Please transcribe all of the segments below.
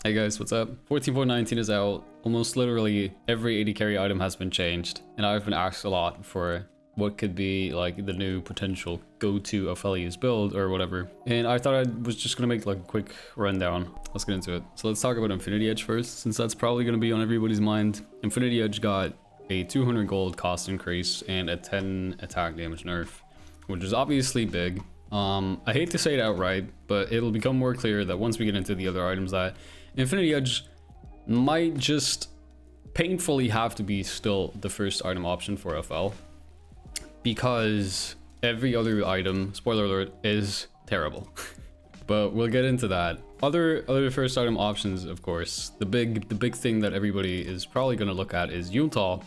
Hey guys, what's up? 14.19 is out. Almost literally every 80 carry item has been changed, and I've been asked a lot for what could be like the new potential go-to Aphelios build or whatever. And I thought I was just gonna make like a quick rundown. Let's get into it. So let's talk about Infinity Edge first, since that's probably gonna be on everybody's mind. Infinity Edge got a 200 gold cost increase and a 10 attack damage nerf, which is obviously big. I hate to say it outright, but it'll become more clear that once we get into the other items that Infinity Edge might just painfully have to be still the first item option for FL, because every other item, spoiler alert, is terrible. But we'll get into that. Other first item options, of course, the big thing that everybody is probably going to look at is Youmuu.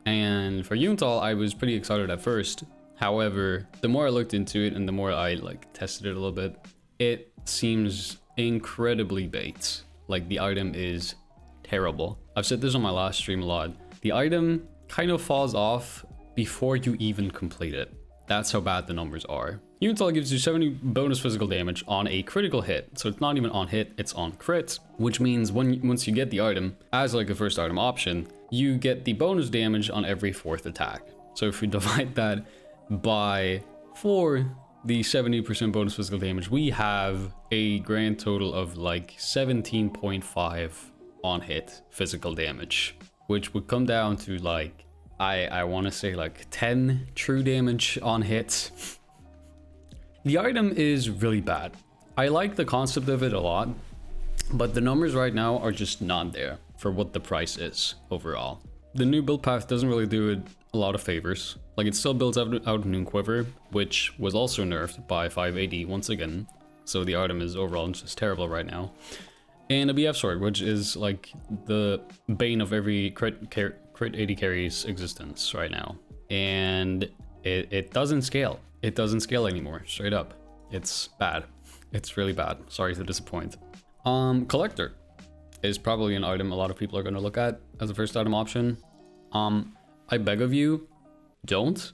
And for Youmuu, I was pretty excited at first. However, the more I looked into it and the more I like tested it a little bit, it seems incredibly bait. Like, the item is terrible. I've said this on my last stream a lot. The item kind of falls off before you even complete it. That's how bad the numbers are. Youmuu gives you 70 bonus physical damage on a critical hit. So it's not even on hit, it's on crit, which means once you get the item as like a first item option, you get the bonus damage on every fourth attack. So if we divide that by 4, the 70% bonus physical damage, we have a grand total of like 17.5 on hit physical damage, which would come down to like, I want to say like 10 true damage on hit. The item is really bad. I like the concept of it a lot, but the numbers right now are just not there for what the price is overall. The new build path doesn't really do it a lot of favors. Like, it still builds out Noon Quiver, which was also nerfed by 580 once again. So the item is overall just terrible right now. And a BF sword, which is like the bane of every crit 80 carry's existence right now. And it doesn't scale. It doesn't scale anymore, straight up. It's bad. It's really bad. Sorry to disappoint. Collector is probably an item a lot of people are going to look at as a first item option. I beg of you, don't.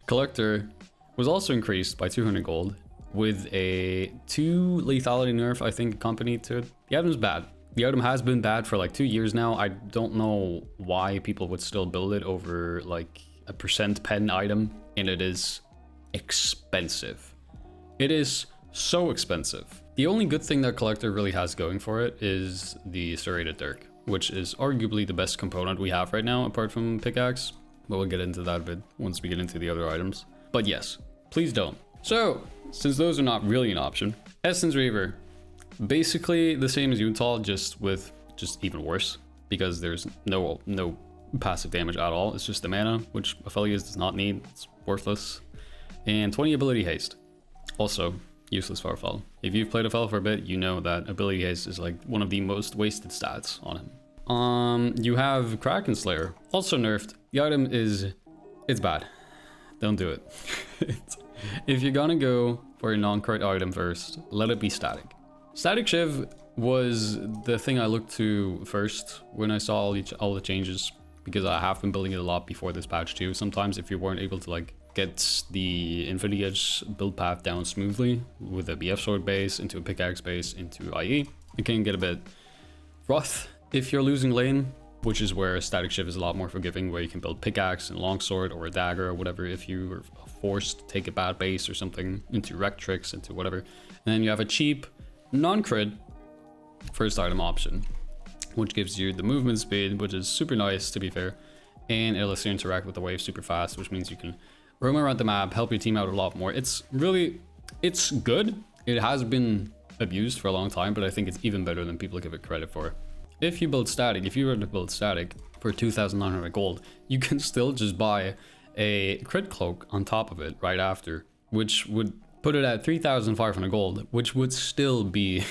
Collector was also increased by 200 gold with a 2 lethality nerf, I think, accompanied to it. The item's bad. The item has been bad for like 2 years now. I don't know why people would still build it over like a percent pen item, and it is expensive. It is so expensive. The only good thing that Collector really has going for it is the serrated dirk, which is arguably the best component we have right now apart from pickaxe, but we'll get into that a bit once we get into the other items. But yes, please don't. So since those are not really an option, Essence Reaver, basically the same as Youmuu, just even worse, because there's no passive damage at all. It's just the mana, which Aphelios does not need. It's worthless. And 20 ability haste, also useless for FL. If you've played FL for a bit, you know that ability haste is like one of the most wasted stats on him. You have Kraken Slayer, also nerfed. The item it's bad. Don't do it. If you're gonna go for a non-crit item first, let it be Statikk. Statikk Shiv was the thing I looked to first when I saw all the changes, because I have been building it a lot before this patch too. Sometimes if you weren't able to like get the Infinity Edge build path down smoothly with a BF sword base into a pickaxe base into IE, it can get a bit rough if you're losing lane, which is where Statikk Shiv is a lot more forgiving, where you can build pickaxe and longsword or a dagger or whatever if you were forced to take a bad base or something into Rectrix, into whatever. And then you have a cheap non-crit first item option, which gives you the movement speed, which is super nice to be fair, and it lets you interact with the wave super fast, which means you can roam around the map, help your team out a lot more. It's good. It has been abused for a long time, but I think it's even better than people give it credit for. If you build Statikk, if you were to build Statikk for 2,900 gold, you can still just buy a crit cloak on top of it right after, which would put it at 3,500 gold, which would still be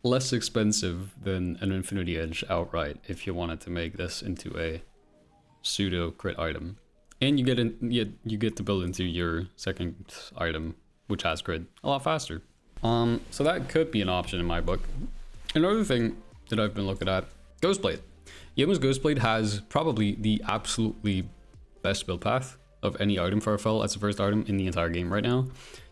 less expensive than an Infinity Edge outright if you wanted to make this into a pseudo crit item. And you get to build into your second item, which has crit, a lot faster. So that could be an option in my book. Another thing that I've been looking at, Ghostblade. Youmuu's Ghostblade has probably the absolutely best build path of any item for FL as the first item in the entire game right now.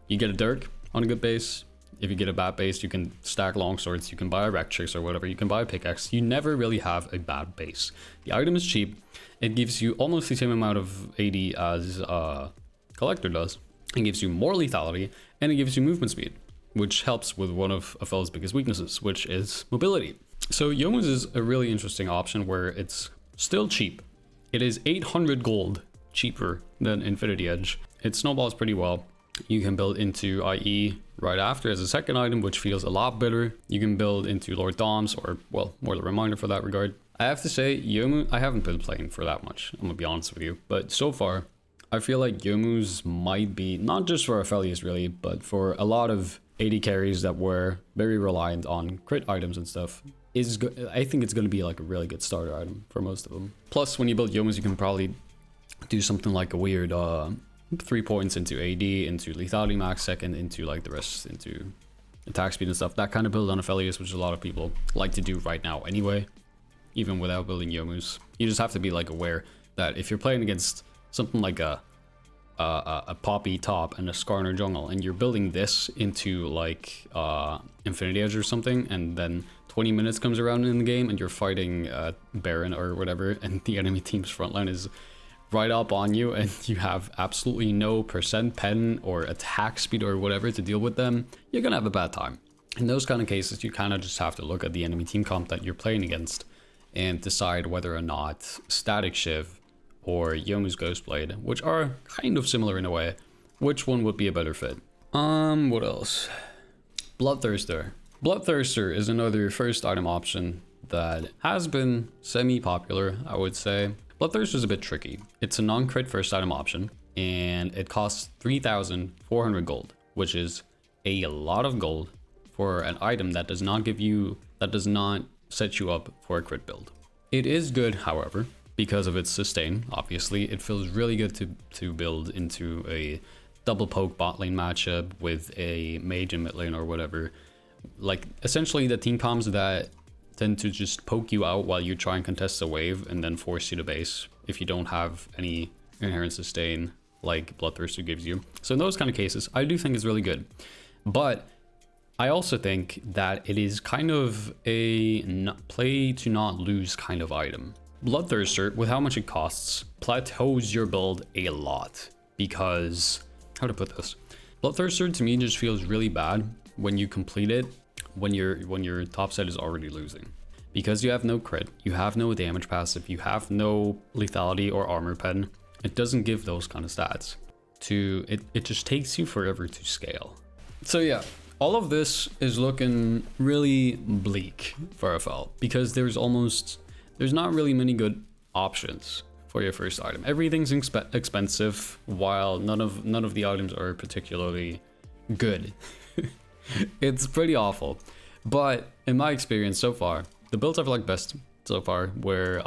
You get a dirk on a good base. If you get a bad base, you can stack longswords, you can buy a Rectrix or whatever, you can buy a pickaxe. You never really have a bad base. The item is cheap. It gives you almost the same amount of AD as Collector does. It gives you more lethality, and it gives you movement speed, which helps with one of Aphelios' biggest weaknesses, which is mobility. So Youmuu's is a really interesting option where it's still cheap. It is 800 gold cheaper than Infinity Edge. It snowballs pretty well. You can build into IE right after as a second item, which feels a lot better. You can build into Lord Doms, or, well, more the reminder for that regard. I have to say, Youmuu, I haven't been playing for that much, I'm gonna be honest with you. But so far, I feel like Youmuu's might be, not just for Aphelios really, but for a lot of AD carries that were very reliant on crit items and stuff, I think it's going to be like a really good starter item for most of them. Plus, when you build Youmuu's, you can probably do something like a weird 3 points into AD, into lethality max second, into like the rest, into attack speed and stuff. That kind of build on Aphelios, which a lot of people like to do right now anyway, even without building Youmuu's. You just have to be like aware that if you're playing against something like a Poppy top and a Skarner jungle, and you're building this into like Infinity Edge or something, and then 20 minutes comes around in the game and you're fighting Baron or whatever, and the enemy team's frontline is right up on you and you have absolutely no percent pen or attack speed or whatever to deal with them, you're gonna have a bad time. In those kind of cases, you kind of just have to look at the enemy team comp that you're playing against and decide whether or not Statikk Shiv or Youmuu's Ghostblade, which are kind of similar in a way, which one would be a better fit. What else? Bloodthirster. Bloodthirster is another first item option that has been semi-popular, I would say. Bloodthirster is a bit tricky. It's a non-crit first item option, and it costs 3,400 gold, which is a lot of gold for an item that does not set you up for a crit build. It is good, however, because of its sustain. Obviously, it feels really good to build into a double poke bot lane matchup with a mage in mid lane or whatever. Like, essentially the team comps that tend to just poke you out while you try and contest a wave and then force you to base if you don't have any inherent sustain like Bloodthirster gives you. So in those kind of cases, I do think it's really good. But I also think that it is kind of a play to not lose kind of item. Bloodthirster, with how much it costs, plateaus your build a lot because, how to put this? Bloodthirster to me just feels really bad when you complete it when your top set is already losing, because you have no crit, you have no damage passive, you have no lethality or armor pen. It doesn't give those kind of stats. It just takes you forever to scale. So yeah, all of this is looking really bleak for FL because there's not really many good options for your first item. Everything's expensive, while none of the items are particularly good. It's pretty awful. But in my experience so far, the builds I've liked best so far were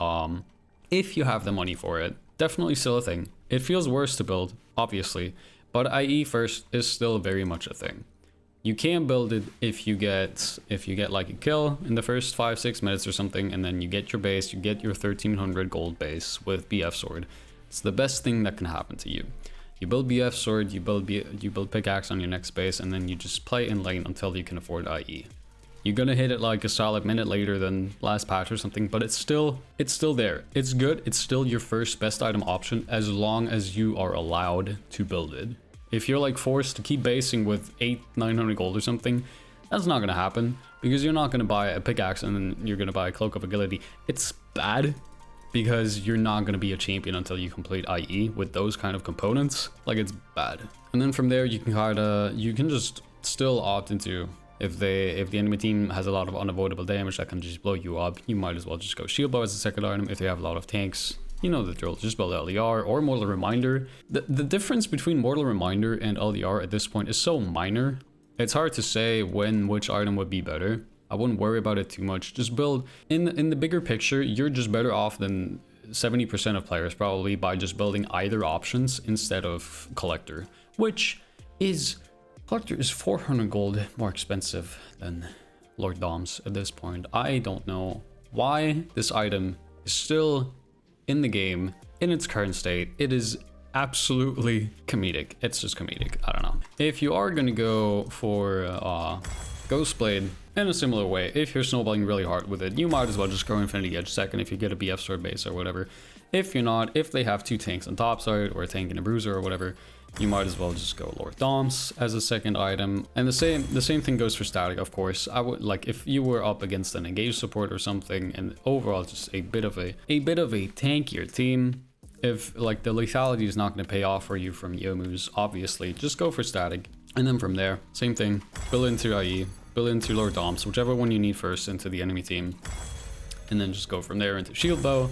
if you have the money for it, definitely still a thing. It feels worse to build, obviously, but IE first is still very much a thing. You can build it if you get like a kill in the first 5-6 minutes or something, and then you get your base, you get your 1300 gold base with BF sword. It's the best thing that can happen to you. You build BF sword, you build pickaxe on your next base, and then you just play in lane until you can afford IE. You're gonna hit it like a solid minute later than last patch or something, but it's still there. It's good. It's still your first best item option as long as you are allowed to build it. If you're like forced to keep basing with 800-900 gold or something, that's not gonna happen because you're not gonna buy a pickaxe and then you're gonna buy a cloak of agility. It's bad because you're not gonna be a champion until you complete IE with those kind of components. Like, it's bad. And then from there you can just still opt into, if the enemy team has a lot of unavoidable damage that can just blow you up, you might as well just go shield bow as a second item. If they have a lot of tanks, you know the drill, just build LDR or Mortal Reminder. The difference between Mortal Reminder and LDR at this point is so minor. It's hard to say which item would be better. I wouldn't worry about it too much. Just build, in the bigger picture, you're just better off than 70% of players probably by just building either options instead of Collector, Collector is 400 gold more expensive than Lord Doms at this point. I don't know why this item is still in the game in its current state. It is absolutely comedic. It's just comedic. I don't know. If you are gonna go for Ghostblade in a similar way, if you're snowballing really hard with it, you might as well just go Infinity Edge second if you get a BF sword base or whatever. If you're not, if they have 2 tanks on top side or a tank and a bruiser or whatever, you might as well just go Lord Doms as a second item. And the same thing goes for Statikk, of course. I would like if you were up against an engaged support or something, and overall just a bit of a tankier team. If like the lethality is not going to pay off for you from Youmuu's, obviously, just go for Statikk. And then from there, same thing, build into IE, build into Lord Doms, whichever one you need first into the enemy team. And then just go from there into Shield Bow.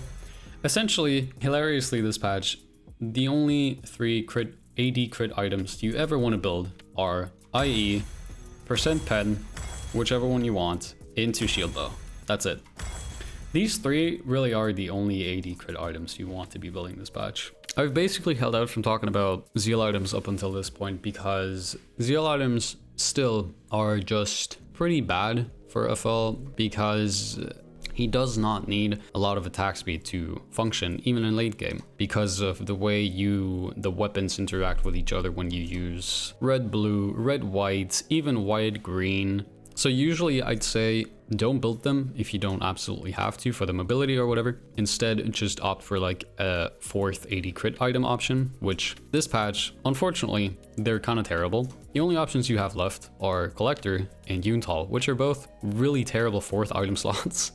Essentially, hilariously this patch, the only 3 AD crit items you ever want to build are IE, percent pen, whichever one you want, into Shield Bow. That's it. These 3 really are the only AD crit items you want to be building this patch. I've basically held out from talking about Zeal items up until this point because Zeal items still are just pretty bad for FL because he does not need a lot of attack speed to function, even in late game, because of the way the weapons interact with each other when you use red, blue, red, white, even white, green. So usually I'd say don't build them if you don't absolutely have to for the mobility or whatever. Instead, just opt for like a 4th AD crit item option, which this patch, unfortunately, they're kind of terrible. The only options you have left are Collector and Youmuu, which are both really terrible 4th item slots.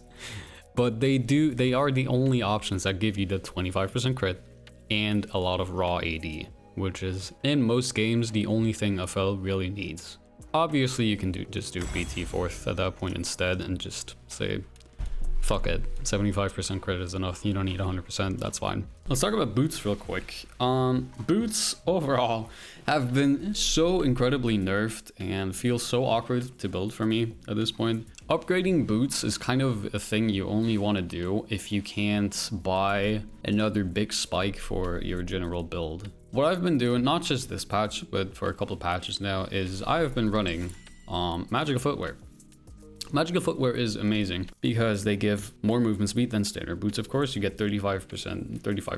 But they are the only options that give you the 25% crit and a lot of raw AD, which is in most games the only thing FL really needs. Obviously you can just do BT 4th at that point instead and just say fuck it, 75% crit is enough, you don't need 100%, that's fine. Let's talk about boots real quick. Boots overall have been so incredibly nerfed and feel so awkward to build for me at this point. Upgrading boots is kind of a thing you only want to do if you can't buy another big spike for your general build. What I've been doing, not just this patch, but for a couple of patches now, is I have been running Magical Footwear. Magical Footwear is amazing because they give more movement speed than standard boots, of course. You get 35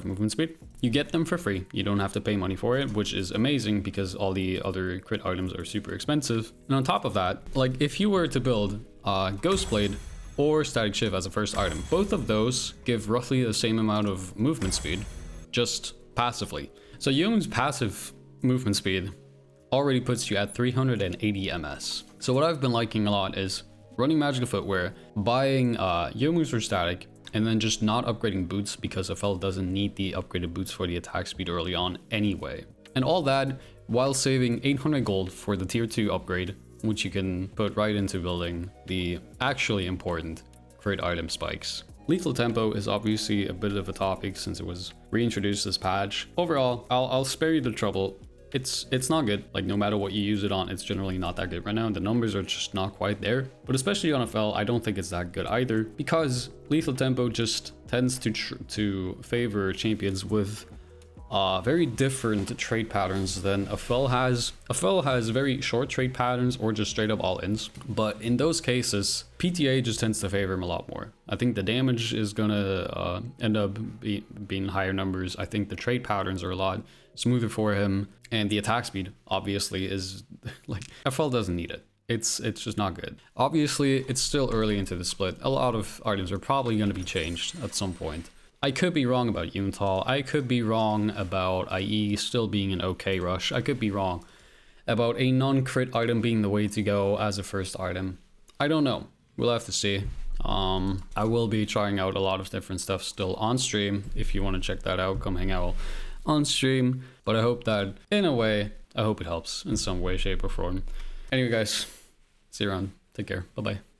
movement speed. You get them for free. You don't have to pay money for it, which is amazing because all the other crit items are super expensive. And on top of that, like if you were to build Ghostblade or Statikk Shiv as a first item, both of those give roughly the same amount of movement speed, just passively. So Youmuu's passive movement speed already puts you at 380 MS. So what I've been liking a lot is running Magical Footwear, buying Youmuu's or Statikk, and then just not upgrading boots because FL doesn't need the upgraded boots for the attack speed early on anyway. And all that while saving 800 gold for the tier 2 upgrade, which you can put right into building the actually important crit item spikes. Lethal tempo is obviously a bit of a topic since it was reintroduced this patch. Overall, I'll spare you the trouble. It's not good. Like no matter what you use it on, it's generally not that good right now. The numbers are just not quite there. But especially on FL, I don't think it's that good either because lethal tempo just tends to favor champions with very different trade patterns than FL has. FL has very short trade patterns or just straight up all-ins. But in those cases, PTA just tends to favor him a lot more. I think the damage is gonna end up being higher numbers. I think the trade patterns are a lot smoother for him. And the attack speed, obviously, is like FL doesn't need it. It's just not good. Obviously, it's still early into the split. A lot of items are probably going to be changed at some point. I could be wrong about Youmuu. I could be wrong about IE still being an okay rush. I could be wrong about a non-crit item being the way to go as a first item. I don't know. We'll have to see. I will be trying out a lot of different stuff still on stream. If you want to check that out, come hang out on stream. But I hope that, in a way, I hope it helps in some way, shape, or form. Anyway, guys, see you around. Take care. Bye-bye.